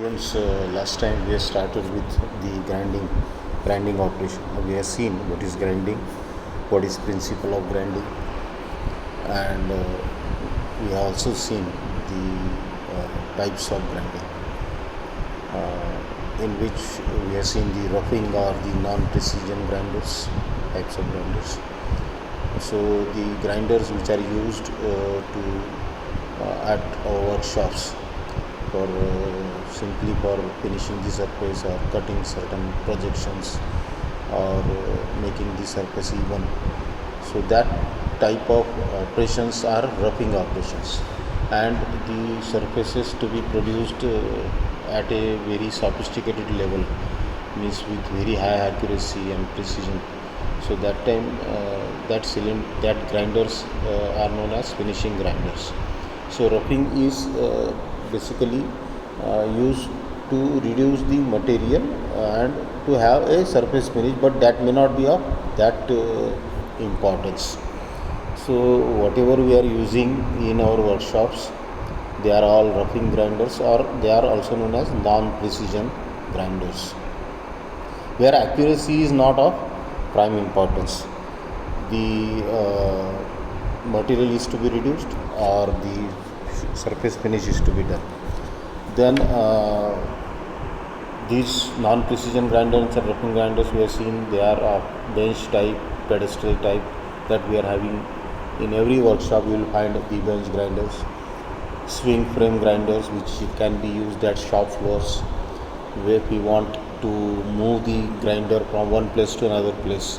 Students, last time we have started with the grinding operation. We have seen what is grinding, what is principle of grinding, and we have also seen the types of grinding, in which we have seen the roughing or the non-precision grinders, types of grinders. So the grinders which are used at our workshops for simply for finishing the surface or cutting certain projections or making the surface even. So that type of operations are roughing operations, and the surfaces to be produced at a very sophisticated level, means with very high accuracy and precision. So that time that grinders are known as finishing grinders. So roughing is basically used to reduce the material and to have a surface finish, but that may not be of that importance. So whatever we are using in our workshops, they are all roughing grinders, or they are also known as non-precision grinders, where accuracy is not of prime importance. The material is to be reduced or the surface finish is to be done. Then these non-precision grinders and roughing grinders we have seen, they are of bench type, pedestal type, that we are having in every workshop. You will find the bench grinders, swing frame grinders, which can be used at shop floors, where we want to move the grinder from one place to another place.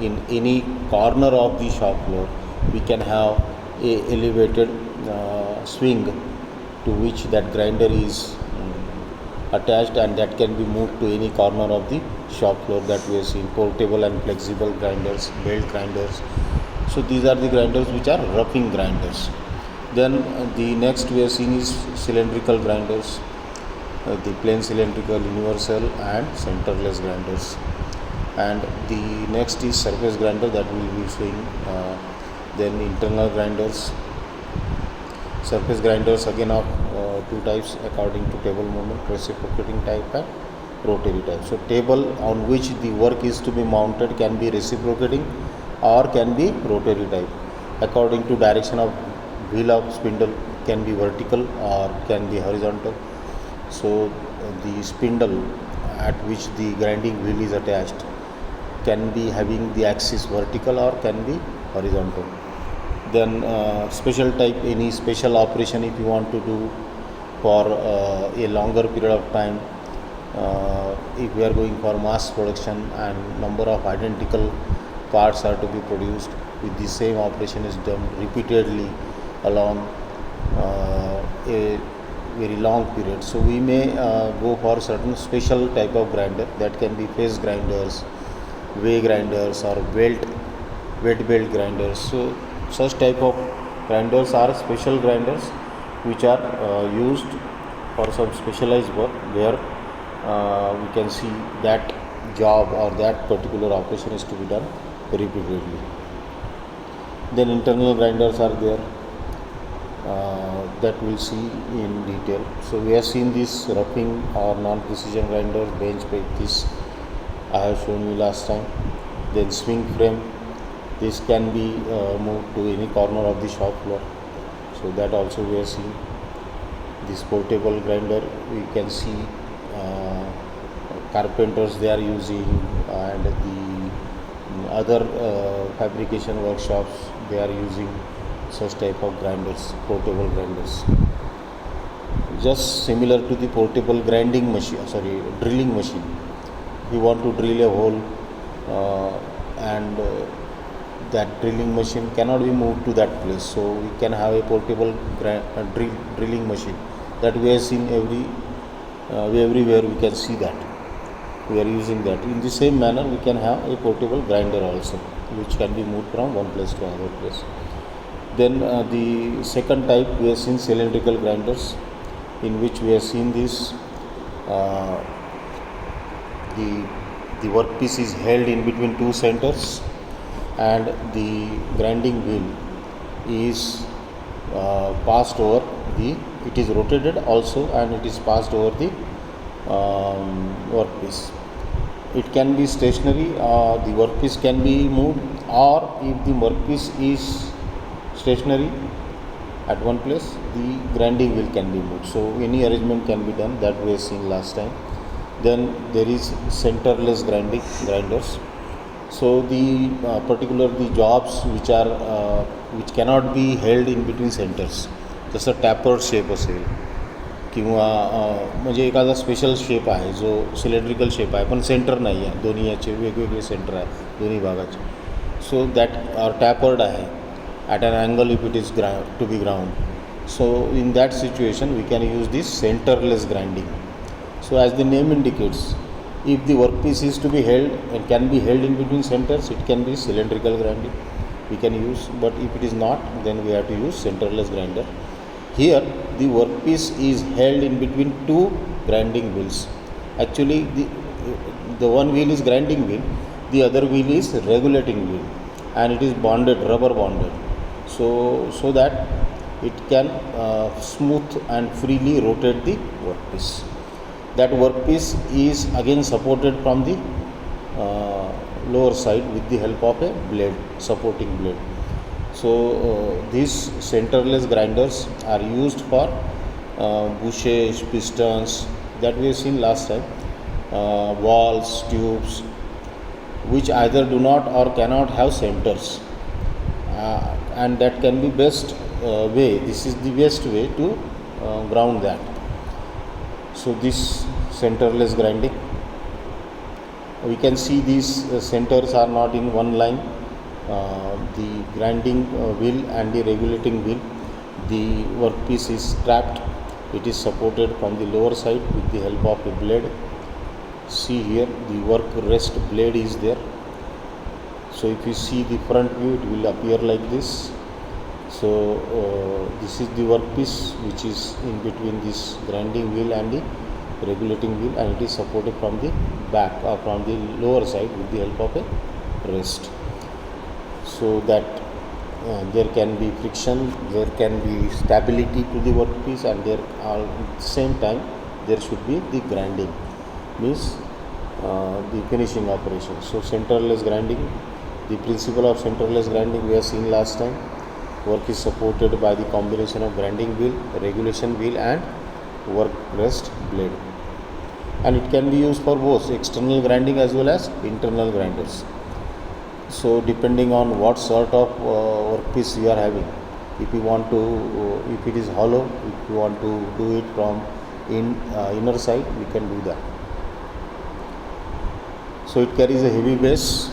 In any corner of the shop floor, we can have a elevated swing to which that grinder is attached, and that can be moved to any corner of the shop floor. That we have seen portable and flexible grinders, belt grinders. So these are the grinders which are roughing grinders. Then the next we have seen is cylindrical grinders, the plain cylindrical, universal and centerless grinders. And the next is surface grinder, that we will be seeing. Then internal grinders, surface grinders again of two types according to table movement, reciprocating type and rotary type. So table on which the work is to be mounted can be reciprocating or can be rotary type, according to direction of wheel of spindle, can be vertical or can be horizontal. So the spindle at which the grinding wheel is attached can be having the axis vertical or can be horizontal. Then special type, any special operation if you want to do for a longer period of time, if we are going for mass production and number of identical parts are to be produced, with the same operation is done repeatedly along a very long period. So we may go for certain special type of grinder, that can be face grinders, weigh grinders, or wet belt grinders. So such type of grinders are special grinders which are used for some specialized work, where we can see that job or that particular operation is to be done repeatedly. Then internal grinders are there, that we'll see in detail. So we have seen this roughing or non-precision grinders, bench pipe, this I have shown you last time. Then swing frame, this can be moved to any corner of the shop floor, so that also we have seen. This portable grinder, we can see carpenters they are using, and the other fabrication workshops they are using such type of grinders, portable grinders, just similar to the portable drilling machine. We want to drill a hole, and that drilling machine cannot be moved to that place, so we can have a portable drilling machine, that we have seen everywhere. We can see that we are using that. In the same manner, we can have a portable grinder also, which can be moved from one place to another place. Then the second type, we have seen cylindrical grinders, in which we have seen this the workpiece is held in between two centers, and the grinding wheel is passed over it is rotated also, and it is passed over the workpiece. It can be stationary, the workpiece can be moved, or if the workpiece is stationary at one place, the grinding wheel can be moved. So any arrangement can be done that we have seen last time. Then there is centerless grinders. So the particular the jobs which cannot be held in between centers, जसं tapper shape असेल किंवा म्हणजे एखादा special shape आहे जो cylindrical shape आहे पण centre नाही आहे, दोन्ही याचे वेगवेगळे सेंटर आहे दोन्ही भागाचे. सो दॅट टॅपर्ड आहे at an angle if it is to be ground. So in that situation we can use this centreless grinding. So as the name indicates, if the workpiece is to be held and can be held in between centers, it can be cylindrical grinding we can use, but if it is not, then we have to use centerless grinder. Here the workpiece is held in between two grinding wheels. Actually the one wheel is grinding wheel, the other wheel is regulating wheel, and it is bonded, rubber bonded, so that it can smooth and freely rotate the workpiece. That workpiece is again supported from the lower side with the help of a blade, supporting blade. So these centerless grinders are used for bushings, pistons that we have seen last time, valves, tubes which either do not or cannot have centers, and that can be best way, this is the best way to ground that. So this centerless grinding, we can see these centers are not in one line. The grinding wheel and the regulating wheel, the workpiece is strapped, it is supported from the lower side with the help of a blade. See here the work rest blade is there. So if you see the front view, it will appear like this. So this is the workpiece which is in between this grinding wheel and the regulating wheel, and it is supported from the back or from the lower side with the help of a rest, so that there can be friction, there can be stability to the workpiece, and there at the same time there should be the grinding, means the finishing operation. So centerless grinding, the principle of centerless grinding we have seen last time. Work is supported by the combination of grinding wheel, regulation wheel, and work rest blade, and it can be used for both external grinding as well as internal grinders. So depending on what sort of workpiece you are having, if you want to if it is hollow, if you want to do it from inner side, we can do that. So it carries a heavy base,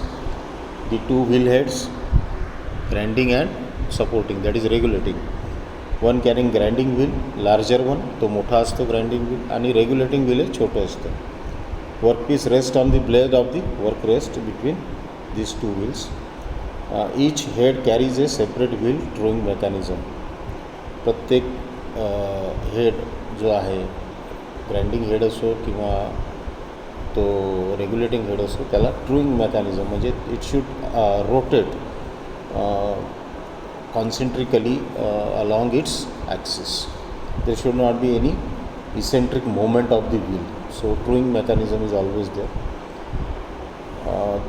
the two wheel heads, grinding and supporting, that is regulating. One carrying grinding wheel, larger one, तो मोठा असतो grinding wheel, आणि regulating wheel हे छोटं असतं. Workpiece rest on the blade of the work rest between these two wheels. Each head carries a separate wheel drawing mechanism. प्रत्येक head जो आहे, grinding head असो किंवा तो रेग्युलेटिंग हेड असो, त्याला ट्रूइंग मेकॅनिझम, म्हणजे it should rotate concentrically along its axis. There should not be any eccentric movement of the wheel. So truing mechanism is always there.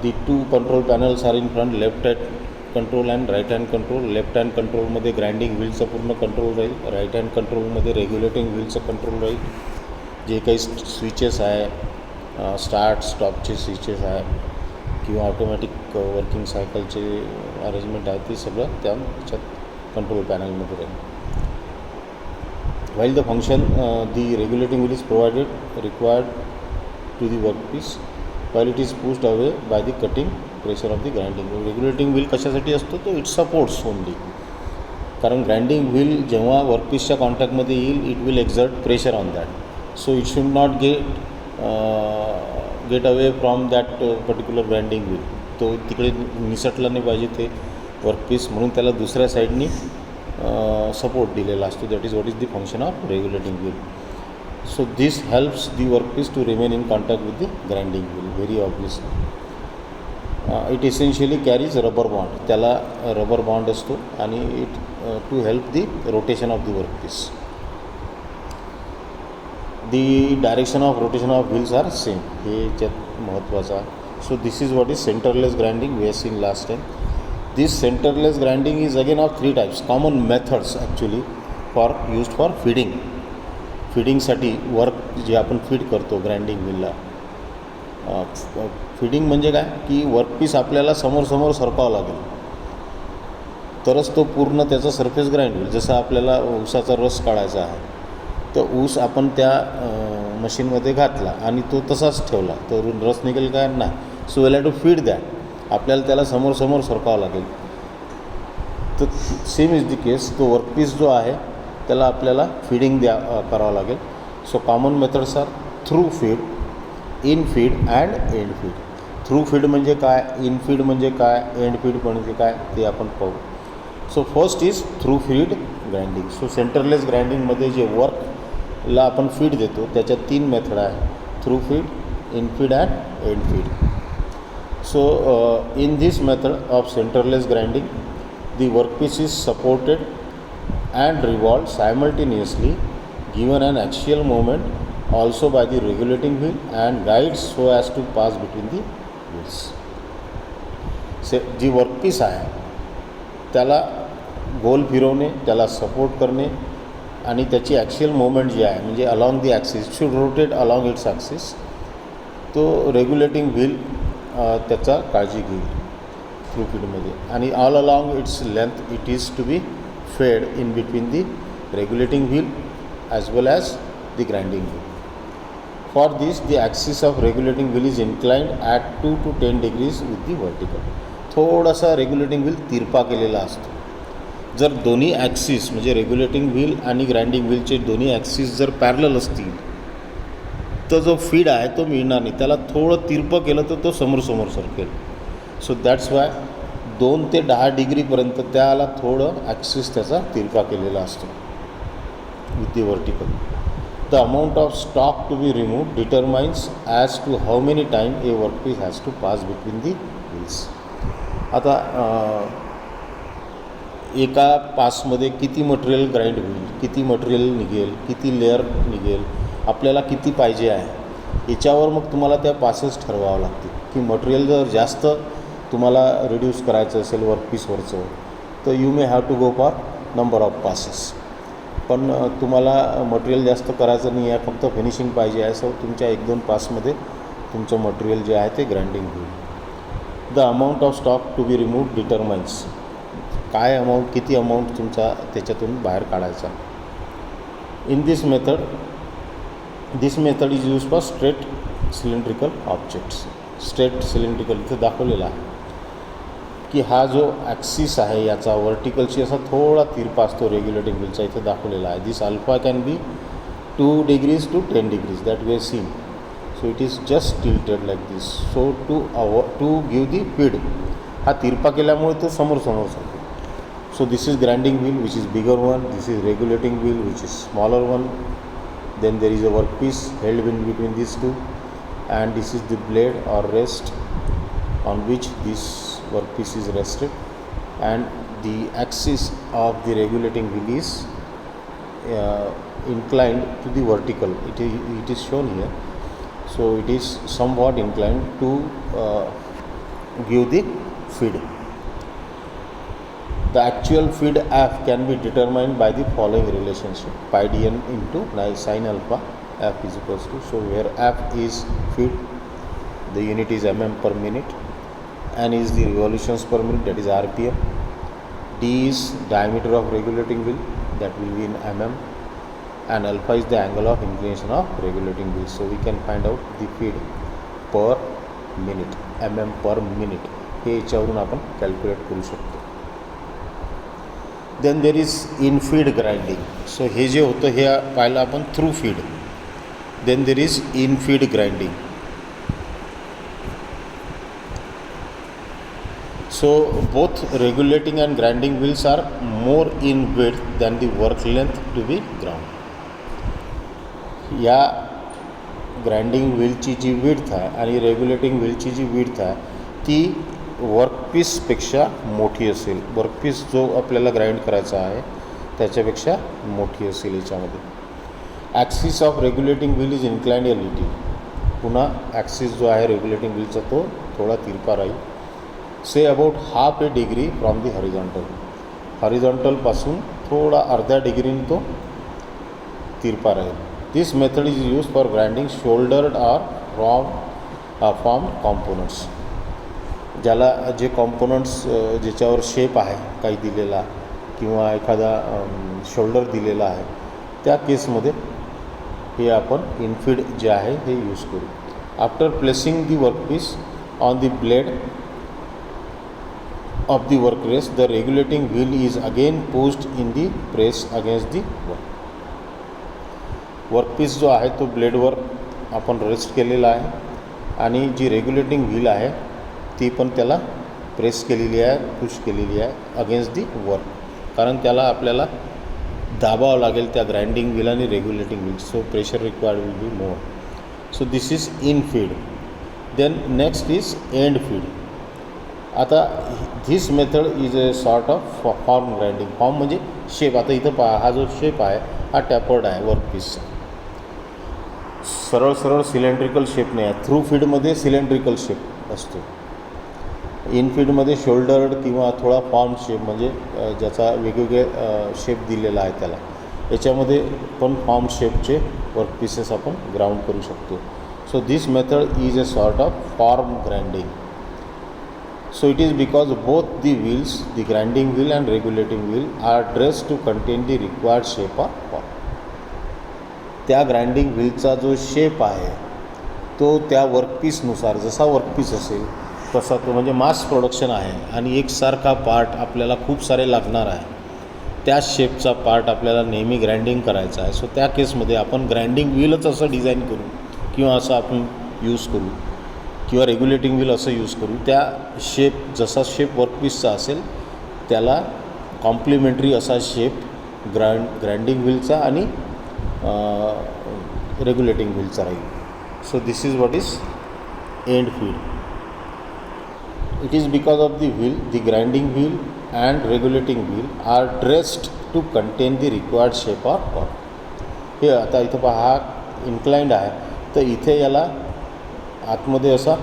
The two control panels are in front, left hand control and right hand control. Left hand control मध्ये grinding व्हीलचा पूर्ण control राहील, right hand कंट्रोलमध्ये regulating व्हीलचं control राहील. जे काही switches आहे, start स्टॉपचे switches आहे किंवा automatic working सायकलचे arrangement आहे, ते सगळं त्याच्यात कंट्रोल पॅनलमध्ये राहील. While the function, the regulating wheel is required to the workpiece while it is pushed away by the cutting pressure of the grinding wheel. Regulating wheel कशासाठी असतो, तो इट सपोर्ट्स ओनली, कारण ग्राइंडिंग व्हील जेव्हा वर्कपीसच्या कॉन्टॅक्टमध्ये येईल, it will exert pressure on that. So it should not get away from that particular grinding wheel. तो तिकडे निसटला नाही पाहिजे ते वर्कपीस, म्हणून त्याला दुसऱ्या साईडनी सपोर्ट दिलेला असतो. That is what is the function of regulating wheel. So this helps the workpiece to remain in contact with the grinding wheel, very obviously. It essentially carries rubber bond, त्याला rubber bond असतो, आणि it to help the rotation of the workpiece. The direction of rotation of wheels are same, हे याच्यात महत्त्वाचं आहे. So this is what is centreless grinding we have seen last time. This centreless grinding is again of 3 types, common methods actually for used for feeding. फीडिंगसाठी work जे आपण feed करतो grinding व्हीलला, feeding म्हणजे काय की वर्कपीस आपल्याला समोर सरकावं लागेल तरच तो पूर्ण त्याचा सरफेस ग्राइंड होईल. जसं आपल्याला ऊसाचा रस काढायचा आहे, तर ऊस आपण त्या मशीनमध्ये घातला आणि तो तसाच ठेवला तर रस निघेल काय नाही. So we'll have to feed that, आपल्याला त्याला समोर सरकावं लागेल. तर सेम इज द केस, तो वर्कपीस जो आहे त्याला आपल्याला फीडिंग करावं लागेल. So common methods are through feed, in feed and end feed. Through feed म्हणजे काय, इन फीड म्हणजे काय, एंड फीड म्हणजे काय ते आपण पाहू. So first is through feed grinding. So centreless ग्राइंडिंगमध्ये जे वर्कला आपण फीड देतो त्याच्या 3 मेथड आहे, through feed, in feed and end feed. So in this method of centreless grinding the workpiece is supported and revolved simultaneously, given an axial moment also by the regulating wheel and guides so as to pass between the wheels. जी workpiece आहे त्याला गोल फिरवणे, त्याला support करणे आणि त्याची axial moment जी आहे म्हणजे along the axis, should rotate along its axis, तो रेग्युलेटिंग व्हील त्याचा काळजी घेईल थ्रू फीडमध्ये. आणि all along its length it is to be fed in between the regulating wheel as well as the grinding wheel. For this the axis of regulating wheel is inclined at 2 to 10 degrees with the vertical. थोडासा regulating wheel तिरपा केलेला असतो. जर दोन्ही axis म्हणजे regulating wheel आणि grinding व्हीलचे दोन्ही axis जर पॅरलल असतील तर जो फीड आहे तो मिळणार नाही, त्याला थोडं तिरपं केलं तर तो समोर सरकेल. सो दॅट्स वाय 2 ते 10 डिग्रीपर्यंत त्याला थोडं ॲक्सिस त्याचा तिरपा केलेला असतो with the vertical. The amount of stock to be remove determines as to how many time a workpiece has to pass between the wheels. आता एका पासमध्ये किती मटेरियल ग्राइंड होईल, किती मटेरियल निघेल, किती लेअर निघेल, आपल्याला किती पाहिजे आहे याच्यावर मग तुम्हाला त्या पासेस ठरवावं लागतील. की मटेरियल जर जास्त तुम्हाला रिड्यूस करायचं असेल वर्कपीसवरचं तर you may have to go for number of passes. पण तुम्हाला मटेरियल जास्त करायचं नाही आहे, फक्त फिनिशिंग पाहिजे आहे, सो तुमच्या 1-2 पासमध्ये तुमचं मटेरियल जे आहे ते ग्राइंडिंग होईल. The amount of stock to be remove determines, काय अमाऊंट, किती अमाऊंट तुमचा त्याच्यातून बाहेर काढायचा. In this method is use for straight cylindrical objects. Straight cylindrical इथं दाखवलेला आहे की हा जो ॲक्सिस आहे याचा वर्टिकलशी असा थोडा तिरपा असतो रेग्युलेटिंग व्हीलचा, इथं दाखवलेला आहे. This alpha can be 2 degrees to 10 degrees that we have seen. So it is just tilted like this. So to give the feed, हा तिरपा केल्यामुळे तो समोर जातो. So this is grinding wheel which is bigger one, this is regulating wheel which is smaller one, then there is a workpiece held in between these two, and this is the blade or rest on which this workpiece is rested, and the axis of the regulating wheel is inclined to the vertical. It is shown here. So it is somewhat inclined to give the feed. The actual feed F can be determined by the following relationship: pi dn into sin alpha. F is equals to, so where F is feed, the unit is mm per minute, n is the revolutions per minute, that is rpm, d is diameter of regulating wheel, that will be in mm, and alpha is the angle of inclination of regulating wheel. So we can find out the feed per minute, mm per minute, हे याच्यावरून आपण calculate करू शकतो. Then there is in feed grinding. So हे जे होतं हे पाहिलं आपण through feed. Then there is in feed grinding. So both regulating and grinding wheels are more in width than the work length to be ground. या grinding व्हीलची जी width आहे आणि regulating व्हीलची जी width आहे ती वर्कपीसपेक्षा मोठी असेल. वर्कपीस जो आपल्याला ग्राइंड करायचा आहे त्याच्यापेक्षा मोठी असेल याच्यामध्ये. Axis of regulating wheel is inclined a little. पुन्हा ॲक्सिस जो आहे रेग्युलेटिंग व्हीलचा तो थोडा तिरपा राहील. Say about half a degree from the horizontal. हॉरिझॉन्टलपासून थोडा अर्ध्या डिग्रीने तो तिरपा राहील. This method is use for grinding shouldered or form components. ज्याला जे कॉम्पोनंट्स ज्याच्यावर शेप आहे काही दिलेला किंवा एखादा शोल्डर दिलेला आहे त्या केसमध्ये हे आपण इनफीड जे आहे हे यूज करू. After placing the workpiece on the blade of the work rest the regulating wheel is again pushed in the press against the workpiece जो आहे तो ब्लेडवर आपण रेस्ट केलेला आहे आणि जी रेग्युलेटिंग व्हील आहे ती पण त्याला प्रेस केलेली आहे, पुश केलेली आहे अगेन्स्ट दी वर्क. कारण त्याला आपल्याला दाबावं लागेल त्या ग्राइंडिंग व्हील आणि regulating wheel. So pressure required will be more. So this is in feed. Then next is end feed. आता this method is a sort of form grinding. Form म्हणजे shape. आता इथं पहा हा जो शेप आहे हा टॅपर्ड आहे वर्कपीसचा. सरळ सरळ सिलेंड्रिकल शेप नाही आहे. थ्रू फीडमध्ये सिलेंड्रिकल शेप असतो. इन फीडमध्ये शोल्डर्ड किंवा थोडा फॉर्म शेप म्हणजे ज्याचा वेगवेगळे शेप दिलेला आहे त्याला. याच्यामध्ये पण फॉर्म शेपचे वर्कपीसेस आपण ग्राउंड करू शकतो. So this method is a sort of form grinding. So it is because both the wheels, the grinding wheel and regulating wheel, are dressed to contain the required shape or form. त्या grinding व्हीलचा जो shape आहे तो त्या वर्कपीसनुसार जसा workpiece असेल तसा तो म्हणजे मास प्रोडक्शन आहे आणि एकसारखा पार्ट आपल्याला खूप सारे लागणार आहे. त्या शेपचा पार्ट आपल्याला नेहमी ग्राइंडिंग करायचा आहे. सो त्या केसमध्ये आपण ग्राइंडिंग व्हीलच असं डिझाईन करू किंवा असं आपण यूज करू किंवा रेग्युलेटिंग व्हील असं यूज करू. त्या शेप जसा शेप वर्कपीसचा असेल त्याला कॉम्प्लिमेंटरी असा शेप ग्राइंडिंग व्हीलचा आणि रेग्युलेटिंग व्हीलचा राहील. So this is what is end feed. It is because of the wheel the grinding wheel and regulating wheel are dressed to contain the required shape or form. हे आता इथं पहा हा inclined आहे तर इथे याला आतमध्ये असा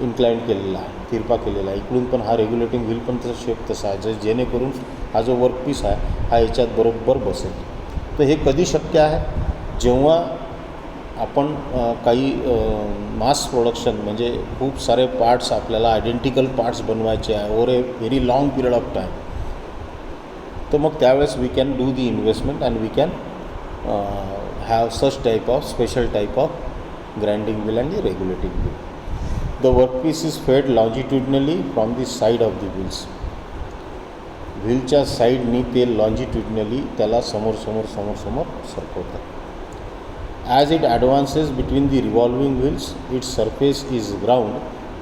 इन्क्लाइंड केलेला आहे, तिरपा केलेला आहे. इकडून पण हा रेग्युलेटिंग व्हील पण त्याचा शेप तसा आहे जेणेकरून हा जो वर्कपीस आहे हा याच्यात बरोबर बसेल. तर हे कधी शक्य आहे जेव्हा आपण काही मास प्रोडक्शन म्हणजे खूप सारे पार्ट्स आपल्याला आयडेंटिकल पार्ट्स बनवायचे आहे over a very long period of time. तर मग त्यावेळेस we can do the investment and we can have such type of special type of grinding wheel and the regulating wheel. The workpiece is fed longitudinally from the side of the wheels. व्हीलच्या साईडनी ते longitudinally त्याला समोर सरकवतात. As it advances between the revolving wheels its surface is ground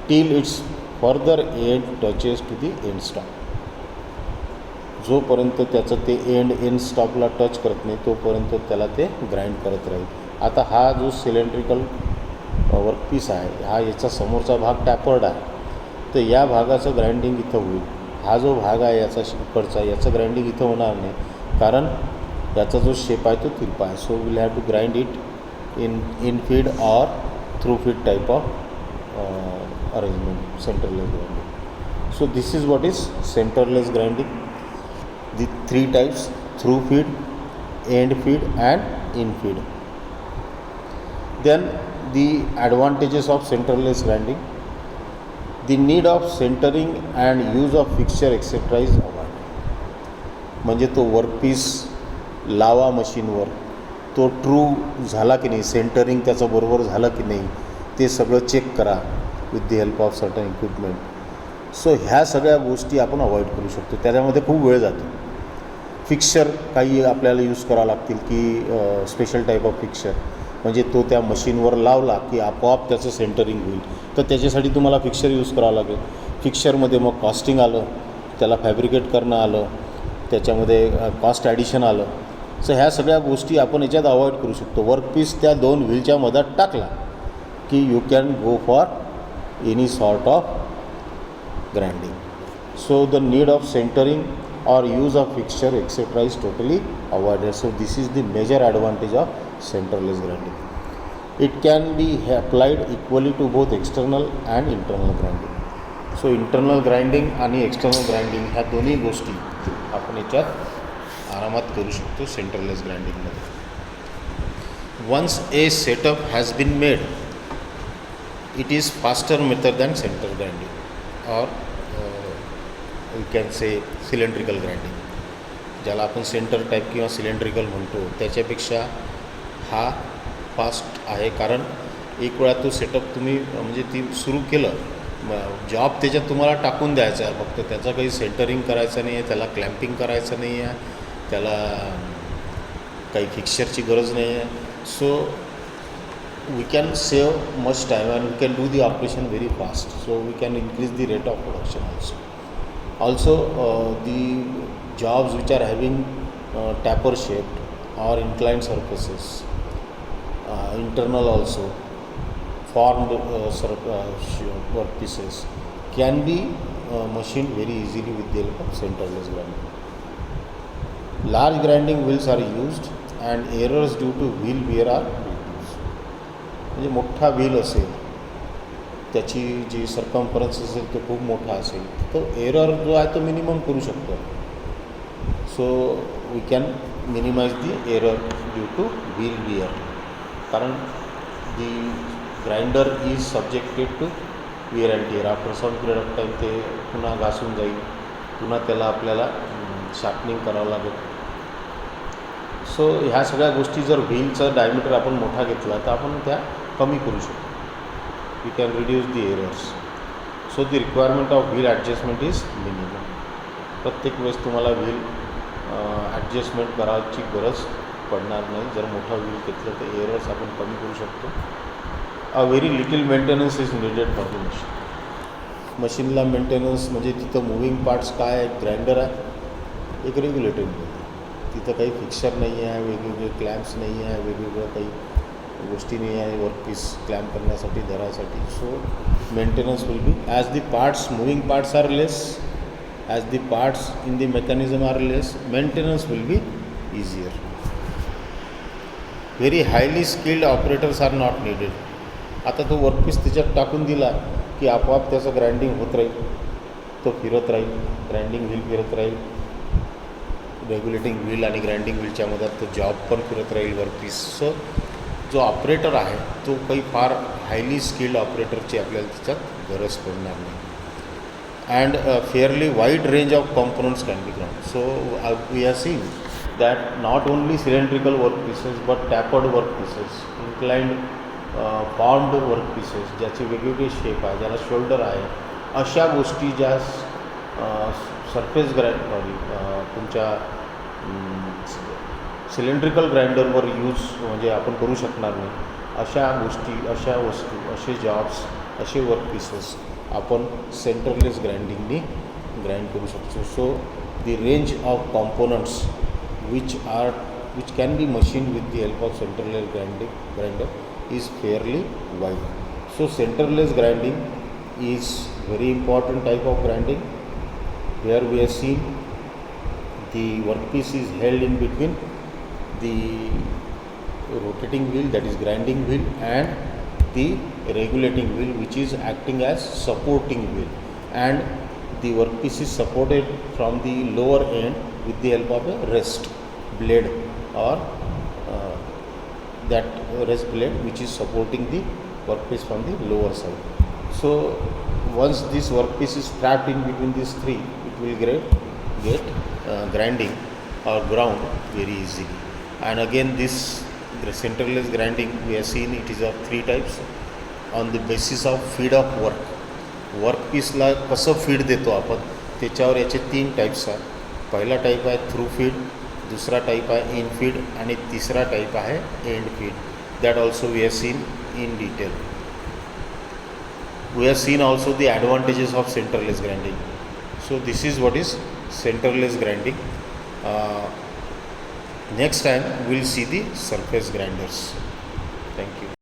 till its further end touches to the end stop. जोपर्यंत त्याचं ते and स्टॉपला touch करत नाही तोपर्यंत त्याला ते ग्राइंड करत राहील. आता हा जो सिलेंड्रिकल वर्कपीस आहे हा याचा समोरचा भाग टॅपर्ड आहे तर या भागाचं ग्राइंडिंग इथं होईल. हा जो भाग आहे याचा इकडचा याचं ग्राइंडिंग इथं होणार नाही कारण याचा जो शेप आहे तो तिरपा आहे. So we'll have to grind it in feed or through feed type of arrangement centreless grinding. So this is what is centreless grinding. The three types through feed, end feed and in feed. Then the advantages of centerless grinding. The need of centering and use of fixture etc. is avoided. म्हणजे तो workpiece लावा मशीनवर तो true झाला की नाही, centering त्याचं बरोबर झालं की नाही ते सगळं चेक करा with the help of certain equipment. So ह्या सगळ्या गोष्टी आपण अवॉइड करू शकतो. त्याच्यामध्ये खूप वेळ जातो. फिक्सर काही आपल्याला यूज करावं लागतील की स्पेशल टाईप ऑफ फिक्सर म्हणजे तो त्या मशीनवर लावला की आपोआप त्याचं सेंटरिंग होईल. तर त्याच्यासाठी तुम्हाला फिक्सर यूज करावं लागेल. फिक्सरमध्ये मग कॉस्टिंग आलं, त्याला फॅब्रिकेट करणं आलं, त्याच्यामध्ये कॉस्ट ॲडिशन आलं. सो ह्या सगळ्या गोष्टी आपण याच्यात अवॉइड करू शकतो. वर्कपीस त्या दोन व्हीलच्या मधात टाकला की you can go for any sort of grinding. So the need of centring or use of fixture etc. is totally avoided. So this is the major advantage of centerless grinding. It can be applied equally to both external and internal grinding. So internal grinding आणि external grinding ह्या दोन्ही गोष्टी आपण याच्यात आरामात करू शकतो centreless ग्राइंडिंगमध्ये. Once a setup has been made, it is faster method than centre grinding और you can say cylindrical grinding, ज्याला आपण सेंटर टाईप किंवा सिलेंड्रिकल म्हणतो, त्याच्यापेक्षा हा फास्ट आहे. कारण एक वेळा तो सेटअप तुम्ही म्हणजे ती सुरू केलं, जॉब त्याच्यात तुम्हाला टाकून द्यायचा आहे, फक्त त्याचं काही सेंटरिंग करायचं नाही आहे, त्याला क्लॅम्पिंग करायचं नाही आहे, त्याला काही फिक्चरची गरज नाही आहे. So we can save much time and we can do the operation very fast. So we can increase the rate of production also the jobs which are having taper shaped or inclined surfaces, internal also formed workpieces can be machined very easily with the help of centerless grinding. Large grinding wheels are used and errors due to wheel wear are reduced. म्हणजे मोठा wheel असेल, त्याची जी circumference असेल तो खूप मोठा असेल, तो एरर जो आहे तो मिनिमम करू शकतो. So we can minimise the error due to wheel wear. कारण the grinder is subjected to wear and tear. After some period of time ते पुन्हा घासून जाईल, पुन्हा त्याला आपल्याला शार्पनिंग करावं लागेल. सो ह्या सगळ्या गोष्टी जर व्हीलचा डायमीटर आपण मोठा घेतला तर आपण त्या कमी करू शकतो. We can reduce the errors. So the requirement of wheel adjustment is minimum. प्रत्येक वेळेस तुम्हाला व्हील ॲडजस्टमेंट करायची गरज पडणार नाही. जर मोठा व्हील घेतलं तर एरर्स आपण कमी करू शकतो. A very little maintenance is needed for the machine. मशीनला मेंटेनन्स म्हणजे तिथं मुव्हिंग पार्ट्स काय आहे, ग्राइंडर आहे, एक रेग्युलेटर आहे, तिथं काही फिक्चर नाही आहे, वेगवेगळे क्लॅम्प्स नाही आहे, वेगवेगळ्या काही गोष्टी नाही आहे वर्कपीस क्लॅम्प करण्यासाठी, धरासाठी. So maintenance will be as the parts, moving parts are less, as the parts in the mechanism are less, maintenance will be easier. Very highly skilled operators are not needed. आता तो workpiece त्याच्यात टाकून दिला की आपोआप त्याचं grinding होत राहील, तो फिरत राहील, ग्राइंडिंग व्हील फिरत राहील, रेग्युलेटिंग व्हील आणि ग्राइंडिंग व्हीलच्या मधात तो जॉब पण फिरत राहील वर्कपीस. सो जो ऑपरेटर आहे तो काही फार हायली स्किल्ड ऑपरेटरची आपल्याला त्याच्यात गरज पडणार नाही. And a fairly wide range of components can be ground. So we are seeing that not only cylindrical workpieces but tapered workpieces, inclined formed workpieces, ज्याचे वेगवेगळे शेप आहे, ज्याला शोल्डर आहे, अशा गोष्टी ज्या सरफेस तुमच्या सिलेंड्रिकल ग्राइंडरवर यूज म्हणजे आपण करू शकणार नाही, अशा गोष्टी, अशा वस्तू, असे जॉब्स, असे वर्कपीसेस आपण सेंटरलेस ग्राइंडिंगनी ग्राइंड करू शकतो. So the range of components which can be machine with the help of centreless grinder is fairly wide. So centreless grinding is very important type of grinding. Where we are seen the workpiece is held in between the rotating wheel, that is grinding wheel, and the regulating wheel which is acting as supporting wheel, and the workpiece is supported from the lower end with the help of a rest blade or that rest blade which is supporting the workpiece from the lower side. So once this workpiece is trapped in between these three, it will get grinding or ground very easily. And again this centerless grinding we have seen it is of three types on the basis of feed of work. वर्कपीसला कसं feed देतो आपण त्याच्यावर याचे 3 types आहेत. पहिला type आहे through feed, दुसरा type आहे इन फीड आणि तिसरा टाईप आहे end feed. That also we have seen in detail. We have seen also the advantages of centreless grinding. So this is what is centreless grinding. Next time we will see the surface grinders. Thank you.